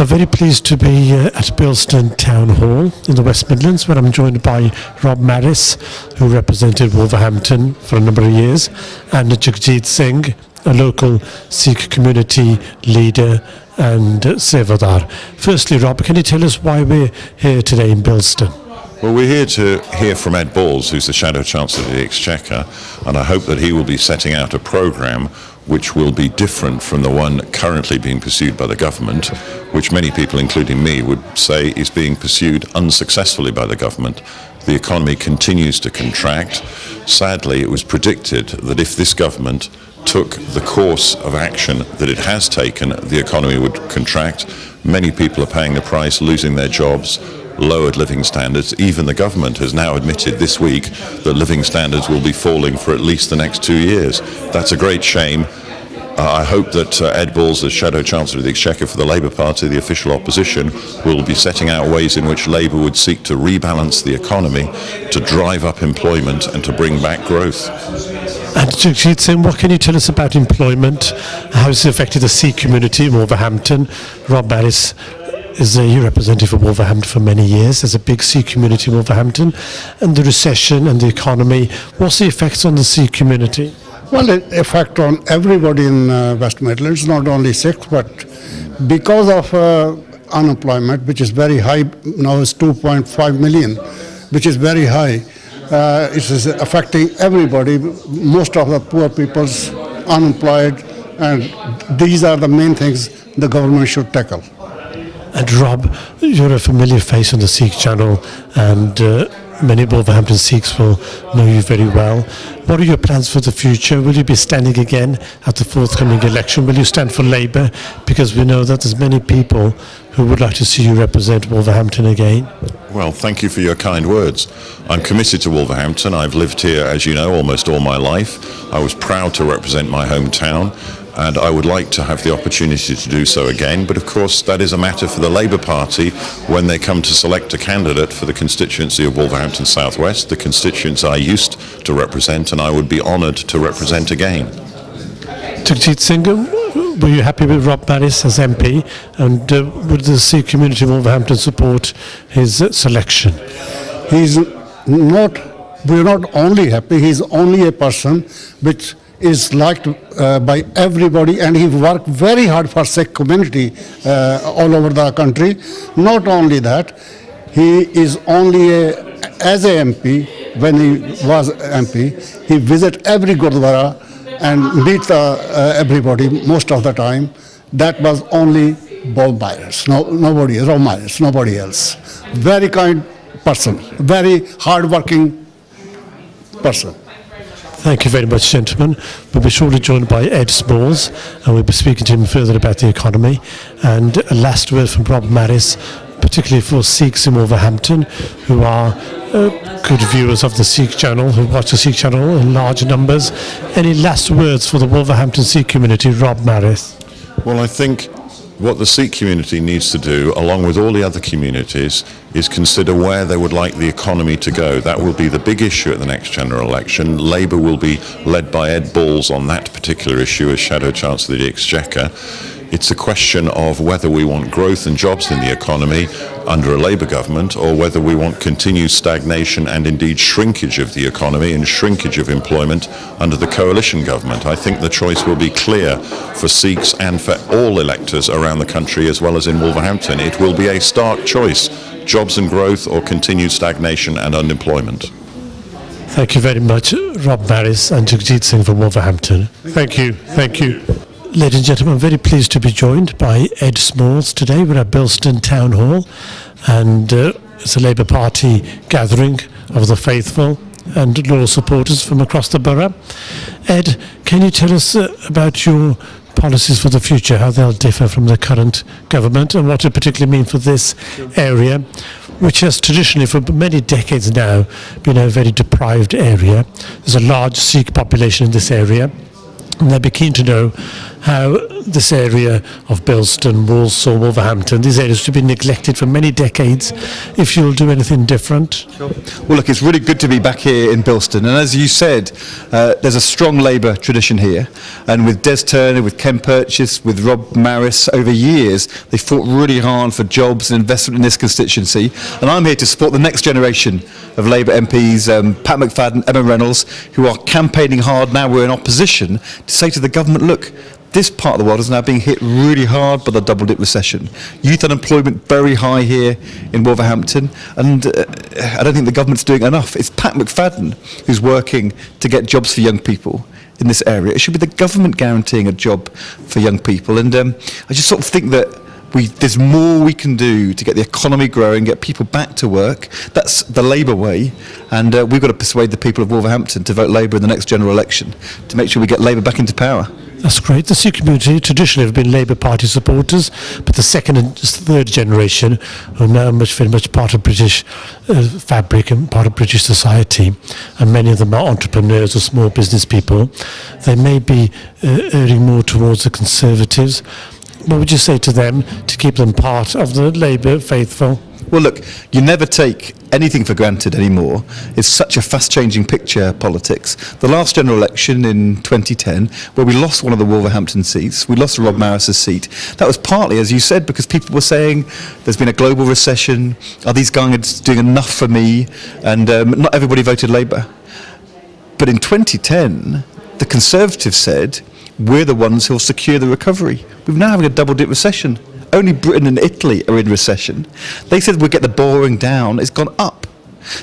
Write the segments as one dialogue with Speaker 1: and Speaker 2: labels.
Speaker 1: I'm very pleased to be at Bilston Townhall in the West Midlands, where I'm joined by Rob Maris, who represented Wolverhampton for a number of years, and Jagjit Singh, a local Sikh community leader and Sevadar. Firstly, Rob, can you tell us why we're here today in Bilston?
Speaker 2: Well, we're here to hear from Ed Balls, who's the Shadow Chancellor of the Exchequer, and I hope that he will be setting out a programme which will be different from the one currently being pursued by the government, which many people, including me, would say is being pursued unsuccessfully by the government. The economy continues to contract. Sadly, it was predicted that if this government took the course of action that it has taken, the economy would contract. Many people are paying the price, losing their jobs, lowered living standards. Even the government has now admitted this week that living standards will be falling for at least the next 2 years. That's a great shame. I hope that Ed Balls, as Shadow Chancellor of the Exchequer for the Labour Party, the official opposition, will be setting out ways in which Labour would seek to rebalance the economy, to drive up employment and to bring back growth.
Speaker 1: And Jagjit Singh, what can you tell us about employment? How has it affected the Sikh community in Wolverhampton? Rob Maris is a representative of Wolverhampton for many years. There's a big Sikh community in Wolverhampton, and the recession and the economy. What's the effects on the Sikh community?
Speaker 3: Well, it affects on everybody in West Midlands, not only Sikhs, but because of unemployment, which is very high, now it's 2.5 million, which is very high. It is affecting everybody. Most of the poor people's unemployed, and these are the main things the government should tackle.
Speaker 1: And Rob, you're a familiar face on the Sikh channel, and many Wolverhampton Sikhs will know you very well. What are your plans for the future? Will you be standing again at the forthcoming election? Will you stand for Labour? Because we know that there's many people who would like to see you represent Wolverhampton again.
Speaker 2: Well, thank you for your kind words. I'm committed to Wolverhampton. I've lived here, as you know, almost all my life. I was proud to represent my hometown, and I would like to have the opportunity to do so again. But of course, that is a matter for the Labour Party when they come to select a candidate for the constituency of Wolverhampton South West, the constituency I used to represent, and I would be honoured to represent again.
Speaker 1: Jagjit Singh, were you happy with Rob Maris as MP, and would the Sikh community of Wolverhampton support his selection?
Speaker 3: We're not only happy, he's only a person which is liked by everybody, and he worked very hard for Sikh community all over the country. Not only that, he is only as a MP, when he was MP, he visit every Gurdwara and meet everybody most of the time. That was only Bob Myers, Rob Myers, nobody else. Very kind person, very hard-working person.
Speaker 1: Thank you very much, gentlemen. We'll be shortly joined by Ed Balls, and we'll be speaking to him further about the economy. And a last word from Rob Maris, particularly for Sikhs in Wolverhampton, who are good viewers of the Sikh channel, who watch the Sikh channel in large numbers. Any last words for the Wolverhampton Sikh community, Rob Maris?
Speaker 2: Well, I think what the Sikh community needs to do, along with all the other communities, is consider where they would like the economy to go. That will be the big issue at the next general election. Labour will be led by Ed Balls on that particular issue as Shadow Chancellor of the Exchequer. It's a question of whether we want growth and jobs in the economy under a Labour government, or whether we want continued stagnation and indeed shrinkage of the economy and shrinkage of employment under the coalition government. I think the choice will be clear for Sikhs and for all electors around the country, as well as in Wolverhampton. It will be a stark choice: jobs and growth, or continued stagnation and unemployment.
Speaker 1: Thank you very much, Rob Maris and Jagjit Singh from Wolverhampton. Thank you. Thank you. Ladies and gentlemen, I'm very pleased to be joined by Ed Balls today. We're at Bilston Town Hall, and it's a Labour Party gathering of the faithful and loyal supporters from across the borough. Ed, can you tell us about your policies for the future, how they'll differ from the current government, and what it particularly mean for this area, which has traditionally for many decades now been a very deprived area? There's a large Sikh population in this area, and they'd be keen to know how this area of Bilston, Walsall, Wolverhampton, these areas should be neglected for many decades, if you'll do anything different.
Speaker 4: Well, look, it's really good to be back here in Bilston, and as you said, there's a strong Labour tradition here, and with Des Turner, with Ken Purchase, with Rob Maris, over years they fought really hard for jobs and investment in this constituency, and I'm here to support the next generation of Labour MPs, Pat McFadden, Emma Reynolds, who are campaigning hard now we're in opposition, to say to the government, look, this part of the world is now being hit really hard by the double-dip recession. Youth unemployment very high here in Wolverhampton, and I don't think the government's doing enough. It's Pat McFadden who's working to get jobs for young people in this area. It should be the government guaranteeing a job for young people, and I just sort of think that there's more we can do to get the economy growing, get people back to work. That's the Labour way, and we've got to persuade the people of Wolverhampton to vote Labour in the next general election to make sure we get Labour back into power.
Speaker 1: That's great. The Sikh community traditionally have been Labour Party supporters, but the second and third generation are now very much part of British fabric and part of British society, and many of them are entrepreneurs or small business people. They may be erring more towards the Conservatives. What would you say to them to keep them part of the Labour faithful?
Speaker 4: Well, look, you never take anything for granted anymore. It's such a fast-changing picture, politics. The last general election in 2010, where we lost one of the Wolverhampton seats, we lost Rob Maris's seat, that was partly, as you said, because people were saying there's been a global recession, are these guys doing enough for me? And not everybody voted Labour. But in 2010, the Conservatives said, we're the ones who'll secure the recovery. We're now having a double-dip recession. Only Britain and Italy are in recession. They said we'd get the borrowing down. It's gone up.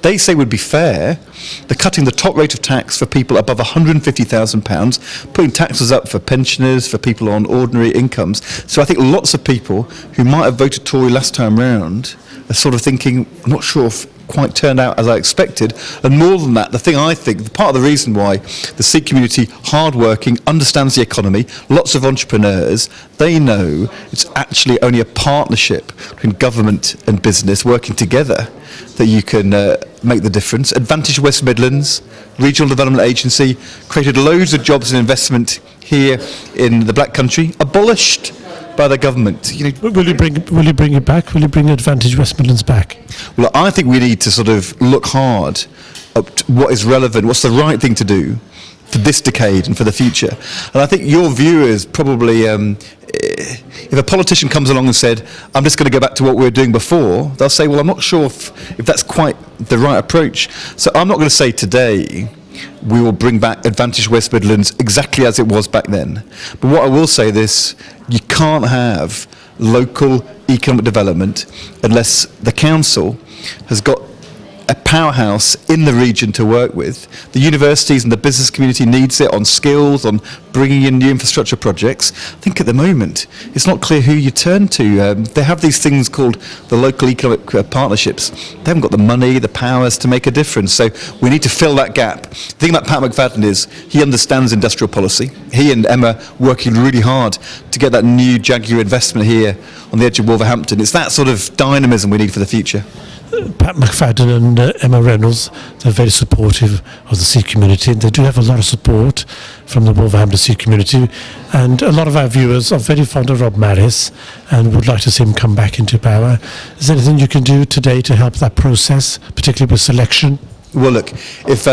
Speaker 4: They say would be fair. They're cutting the top rate of tax for people above £150,000, putting taxes up for pensioners, for people on ordinary incomes. So I think lots of people who might have voted Tory last time round are sort of thinking, I'm not sure if quite turned out as I expected. And more than that, the thing I think, part of the reason why the Sikh community, hard-working, understands the economy, lots of entrepreneurs, they know it's actually only a partnership between government and business working together that you can make the difference. Advantage West Midlands, Regional Development Agency, created loads of jobs and investment here in the Black Country, abolished by the government. You know,
Speaker 1: Will you bring it back? Will you bring Advantage West Midlands back?
Speaker 4: well, I think we need to sort of look hard at what is relevant, what's the right thing to do for this decade and for the future. And I think your viewers probably, if a politician comes along and said, I'm just going to go back to what we were doing before, they'll say, well, I'm not sure if that's quite the right approach. So I'm not going to say today we will bring back Advantage West Midlands exactly as it was back then. But what I will say is, you can't have local economic development unless the council has got a powerhouse in the region to work with. The universities and the business community needs it on skills, on bringing in new infrastructure projects. I think at the moment it's not clear who you turn to. They have these things called the local economic partnerships. They haven't got the money, the powers to make a difference. So we need to fill that gap. The thing about Pat McFadden is he understands industrial policy. He and Emma working really hard to get that new Jaguar investment here on the edge of Wolverhampton. It's that sort of dynamism we need for the future.
Speaker 1: Pat McFadden and Emma Reynolds, they're very supportive of the Sikh community, and they do have a lot of support from the Wolverhampton Sikh community, and a lot of our viewers are very fond of Rob Maris and would like to see him come back into power. Is there anything you can do today to help that process, particularly with selection?
Speaker 4: Well, look, if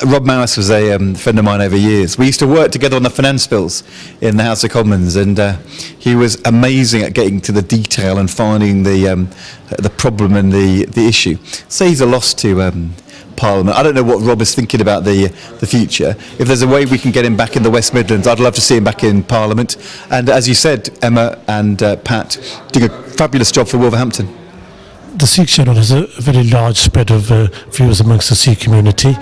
Speaker 4: Rob Maris was a friend of mine over years. We used to work together on the finance bills in the House of Commons, and he was amazing at getting to the detail and finding the problem and the issue. Say he's a loss to Parliament. I don't know what Rob is thinking about the future. If there's a way we can get him back in the West Midlands, I'd love to see him back in Parliament. And as you said, Emma and Pat doing a fabulous job for Wolverhampton.
Speaker 1: The Sikh channel has a very large spread of viewers amongst the Sikh community.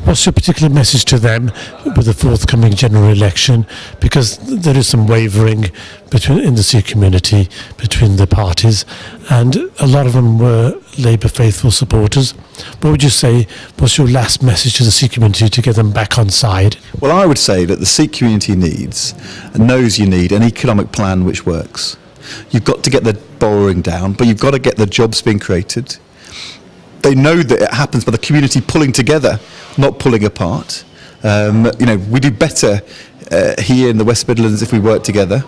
Speaker 1: What's your particular message to them with the forthcoming general election? Because there is some wavering in the Sikh community between the parties, and a lot of them were Labour faithful supporters. What would you say was your last message to the Sikh community to get them back on side?
Speaker 4: Well, I would say that the Sikh community needs and knows you need an economic plan which works. You've got to get the borrowing down, but you've got to get the jobs being created. They know that it happens by the community pulling together, not pulling apart. We do better here in the West Midlands if we work together.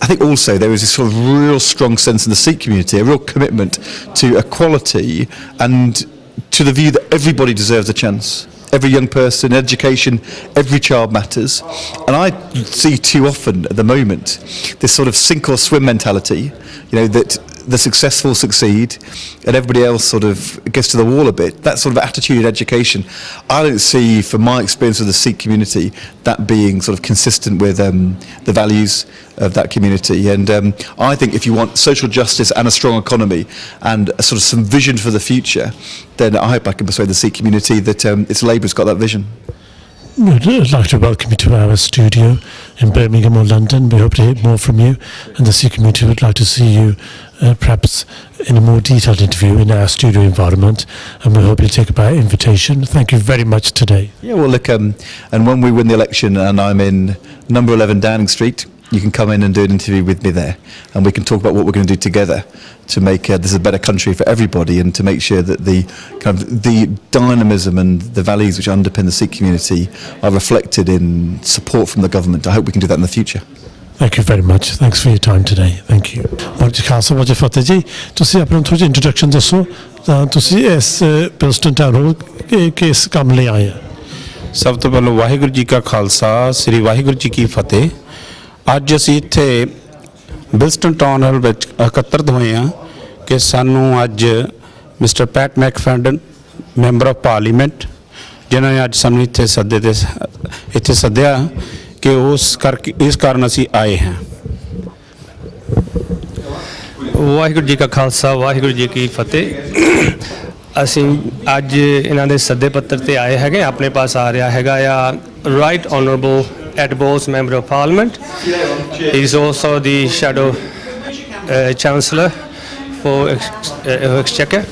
Speaker 4: I think also there is this sort of real strong sense in the Sikh community, a real commitment to equality and to the view that everybody deserves a chance. Every young person, education, every child matters. And I see too often at the moment this sort of sink or swim mentality, that the successful succeed and everybody else sort of gets to the wall a bit. That sort of attitude in education, I don't see, from my experience of the Sikh community, that being sort of consistent with the values of that community. And I think if you want social justice and a strong economy and a sort of some vision for the future, then I hope I can persuade the Sikh community that it's Labour's got that vision.
Speaker 1: We'd like to welcome you to our studio in Birmingham or London. We hope to hear more from you, and the Sikh community would like to see you perhaps in a more detailed interview in our studio environment, and we hope you'll take up our invitation. Thank you very much today.
Speaker 4: Yeah, well, look, and when we win the election and I'm in number 11 Downing Street, you can come in and do an interview with me there, and we can talk about what we're going to do together to make this a better country for everybody, and to make sure that the dynamism and the values which underpin the Sikh community are reflected in support from the government. I hope we can do that in the future.
Speaker 1: Thank you very much. Thanks for your time today. Thank you. Waheguru Khalsa Waheguru ਫਤਿਹ ਜੀ, ਤੁਸੀਂ ਆਪਣਾ ਥੋੜੀ introduction ਦੱਸੋ ਤਾਂ ਤੁਸੀਂ ਇਸ ਬਿਲਸਟਨ town hall ਕਿਸ ਕੰਮ ਲਈ ਆਏ ਆ?
Speaker 5: ਸਭ ਤੋਂ ਪਹਿਲਾਂ ਵਾਹਿਗੁਰੂ ਜੀ ਕਾ ਖਾਲਸਾ, ਸ੍ਰੀ ਵਾਹਿਗੁਰੂ ਜੀ ਕੀ ਫਤਿਹ। ਅੱਜ ਅਸੀਂ ਇੱਥੇ ਬਿਲਸਟਨ ਟਾਊਨ ਹਾਲ ਵਿੱਚ ਇਕੱਤਰਤ ਹੋਏ ਹਾਂ ਕਿ ਸਾਨੂੰ ਅੱਜ mister Pat McFadden member of parliament, ਜਿਨ੍ਹਾਂ ਨੇ ਅੱਜ ਸਾਨੂੰ ਇੱਥੇ ਸੱਦਿਆ ਕਿ ਇਸ ਕਾਰਨ ਅਸੀਂ ਆਏ ਹਾਂ।
Speaker 6: ਵਾਹਿਗੁਰੂ ਜੀ ਕਾ ਖਾਲਸਾ ਵਾਹਿਗੁਰੂ ਜੀ ਕੀ ਫਤਿਹ। ਅਸੀਂ ਅੱਜ ਇਹਨਾਂ ਦੇ ਸੱਦੇ ਪੱਤਰ ਤੇ ਆਏ ਹੈਗੇ। ਆਪਣੇ ਪਾਸ ਆ ਰਿਹਾ ਹੈਗਾ ਆ right honourable Ed Balls, Member of Parliament. He's also the Shadow Chancellor for Exchequer.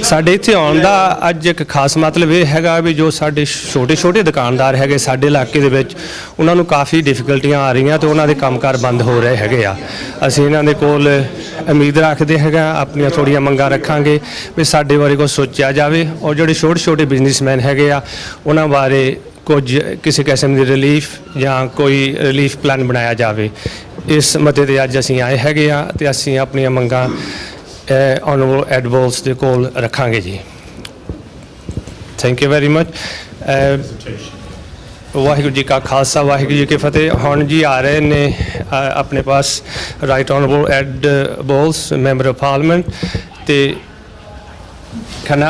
Speaker 6: ਸਾਡੇ ਇੱਥੇ ਆਉਣ ਦਾ ਅੱਜ ਇੱਕ ਖਾਸ ਮਤਲਬ ਇਹ ਹੈਗਾ ਵੀ ਜੋ ਸਾਡੇ ਛੋਟੇ ਦੁਕਾਨਦਾਰ ਹੈਗੇ ਸਾਡੇ ਇਲਾਕੇ ਦੇ ਵਿੱਚ, ਉਹਨਾਂ ਨੂੰ ਕਾਫੀ ਡਿਫਿਕਲਟੀਆਂ ਆ ਰਹੀਆਂ ਤੇ ਉਹਨਾਂ ਦੇ ਕੰਮਕਾਰ ਬੰਦ ਹੋ ਰਹੇ ਹੈਗੇ ਆ। ਅਸੀਂ ਇਹਨਾਂ ਦੇ ਕੋਲ ਉਮੀਦ ਰੱਖਦੇ ਹੈਗਾ, ਆਪਣੀਆਂ ਥੋੜ੍ਹੀਆਂ ਮੰਗਾਂ ਰੱਖਾਂਗੇ ਵੀ ਸਾਡੇ ਬਾਰੇ ਕੁਛ ਸੋਚਿਆ ਜਾਵੇ, ਔਰ ਜਿਹੜੇ ਛੋਟੇ ਬਿਜ਼ਨਸਮੈਨ ਹੈਗੇ ਆ ਉਹਨਾਂ ਬਾਰੇ ਕੁਝ ਕਿਸੇ ਕਿਸਮ ਦੀ ਰਿਲੀਫ ਜਾਂ ਕੋਈ ਰਿਲੀਫ ਪਲਾਨ ਬਣਾਇਆ ਜਾਵੇ। ਇਸ ਮਤੇ 'ਤੇ ਅੱਜ ਅਸੀਂ ਆਏ ਹੈਗੇ ਆ ਅਤੇ ਅਸੀਂ ਆਪਣੀਆਂ ਮੰਗਾਂ ਆਨਰੇਬਲ ਐਡ ਬੋਲਸ ਦੇ ਕੋਲ ਰੱਖਾਂਗੇ ਜੀ। Thank you very much. Waheguru ji ਕਾ ਖਾਲਸਾ ਵਾਹਿਗੁਰੂ ਜੀ ਕੀ ਫਤਿਹ। ਹੁਣ ਜੀ ਆ ਰਹੇ ਨੇ ਆਪਣੇ ਪਾਸ right honourable Ed Balls member of parliament ਅਤੇ can I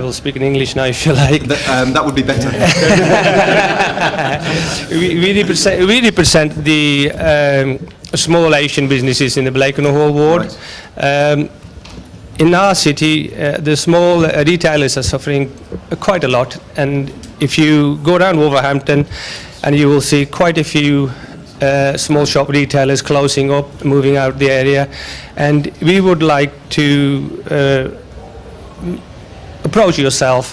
Speaker 6: will speak in English now if you like.
Speaker 4: That would be better.
Speaker 6: we represent the small Asian businesses in the Blakenhall ward. Right. In our city, the small retailers are suffering quite a lot, and if you go around Wolverhampton, and you will see quite a few small shop retailers closing up, moving out the area, and we would like to approach yourself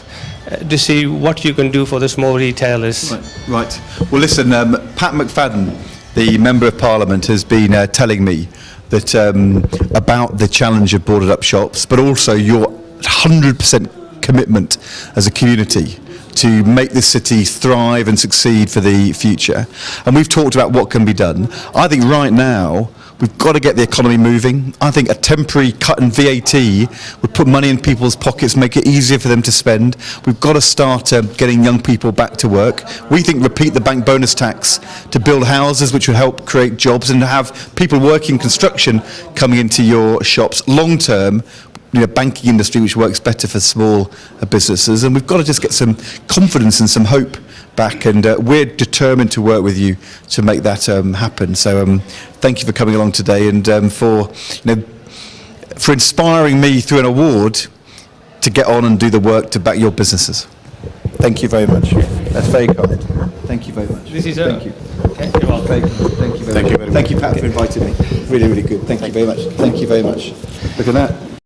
Speaker 6: to see what you can do for the small retailers.
Speaker 4: Right. Well, listen, Pat McFadden, the Member of Parliament, has been telling me that about the challenge of boarded up shops, but also your 100% commitment as a community to make this city thrive and succeed for the future. And we've talked about what can be done. I think right now we've got to get the economy moving. I think a temporary cut in VAT would put money in people's pockets, make it easier for them to spend. We've got to start getting young people back to work. We think repeat the bank bonus tax to build houses, which would help create jobs, and have people working construction coming into your shops. Long term, banking industry which works better for small businesses, and we've got to just get some confidence and some hope back, and we're determined to work with you to make that happen. So thank you for coming along today, and for inspiring me through an award to get on and do the work to back your businesses. Thank you very much. That's very kind. Thank you very much.
Speaker 6: This is
Speaker 4: thank you.
Speaker 6: Okay, you're welcome.
Speaker 4: Thank you. Thank you very much.
Speaker 2: Thank you very
Speaker 4: Thank you, Pat, for inviting me. Really, really good. Thank you very much. Thank you very much. Look at that.